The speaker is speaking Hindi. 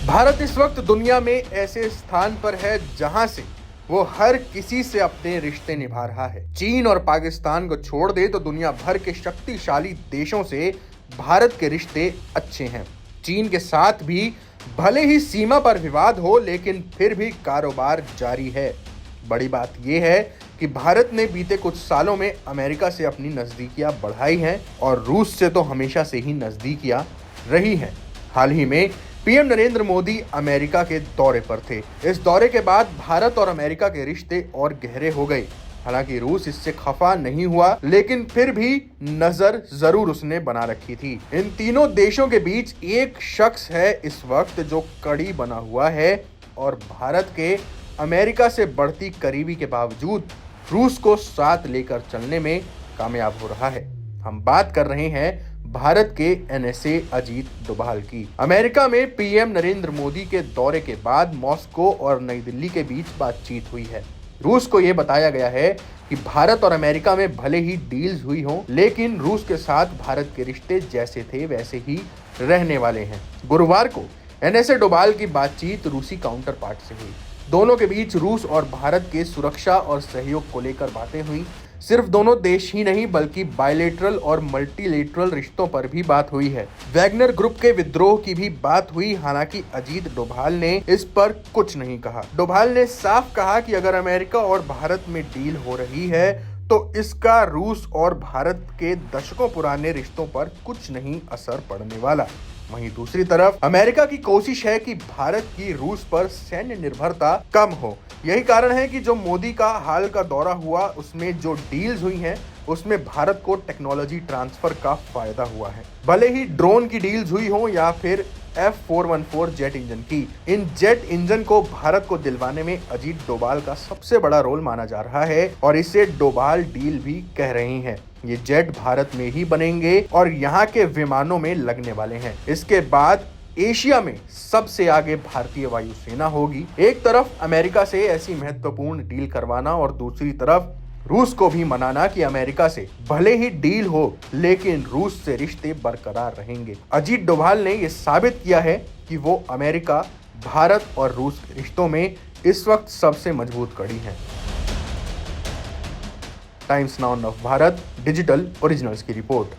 भारत इस वक्त दुनिया में ऐसे स्थान पर है जहां से वो हर किसी से अपने रिश्ते निभा रहा है। चीन और पाकिस्तान को छोड़ दे तो दुनिया भर के शक्तिशाली देशों से भारत के रिश्ते अच्छे हैं। चीन के साथ भी भले ही सीमा पर विवाद हो, लेकिन फिर भी कारोबार जारी है। बड़ी बात यह है कि भारत ने बीते कुछ सालों में अमेरिका से अपनी नजदीकियां बढ़ाई हैं और रूस से तो हमेशा से ही नजदीकियां रही हैं। हाल ही में पीएम नरेंद्र मोदी अमेरिका के दौरे पर थे। इस दौरे के बाद भारत और अमेरिका के रिश्ते और गहरे हो गए। हालांकि रूस इससे खफा नहीं हुआ, लेकिन फिर भी नजर जरूर उसने बना रखी थी। इन तीनों देशों के बीच एक शख्स है इस वक्त जो कड़ी बना हुआ है और भारत के अमेरिका से बढ़ती करीबी के बावजूद रूस को साथ लेकर चलने में कामयाब हो रहा है। हम बात कर रहे हैं भारत के एनएसए अजीत डोभाल की। अमेरिका में पीएम नरेंद्र मोदी के दौरे के बाद मॉस्को और नई दिल्ली के बीच बातचीत हुई है। रूस को यह बताया गया है कि भारत और अमेरिका में भले ही डील्स हुई हों, लेकिन रूस के साथ भारत के रिश्ते जैसे थे वैसे ही रहने वाले हैं। गुरुवार को एनएसए डोभाल की बातचीत रूसी काउंटर पार्ट से हुई। दोनों के बीच रूस और भारत के सुरक्षा और सहयोग को लेकर बातें हुई। सिर्फ दोनों देश ही नहीं बल्कि बायलेटरल और मल्टीलेटरल रिश्तों पर भी बात हुई है। वैगनर ग्रुप के विद्रोह की भी बात हुई। हालांकि अजीत डोभाल ने इस पर कुछ नहीं कहा। डोभाल ने साफ कहा कि अगर अमेरिका और भारत में डील हो रही है तो इसका रूस और भारत के दशकों पुराने रिश्तों पर कुछ नहीं असर पड़ने वाला। वहीं दूसरी तरफ अमेरिका की कोशिश है कि भारत की रूस पर सैन्य निर्भरता कम हो। यही कारण है कि जो मोदी का हाल का दौरा हुआ उसमें जो डील्स हुई हैं उसमें भारत को टेक्नोलॉजी ट्रांसफर का फायदा हुआ है। भले ही ड्रोन की डील्स हुई हो या फिर F414 जेट इंजन की, इन जेट इंजन को भारत को दिलवाने में अजीत डोभाल का सबसे बड़ा रोल माना जा रहा है और इसे डोभाल डील भी कह रहे हैं। ये जेट भारत में ही बनेंगे और यहाँ के विमानों में लगने वाले हैं। इसके बाद एशिया में सबसे आगे भारतीय वायुसेना होगी। एक तरफ अमेरिका से ऐसी महत्वपूर्ण डील करवाना और दूसरी तरफ रूस को भी मनाना कि अमेरिका से भले ही डील हो लेकिन रूस से रिश्ते बरकरार रहेंगे। अजीत डोभाल ने यह साबित किया है कि वो अमेरिका, भारत और रूस के रिश्तों में इस वक्त सबसे मजबूत कड़ी हैं। Times now of Bharat digital originals की रिपोर्ट।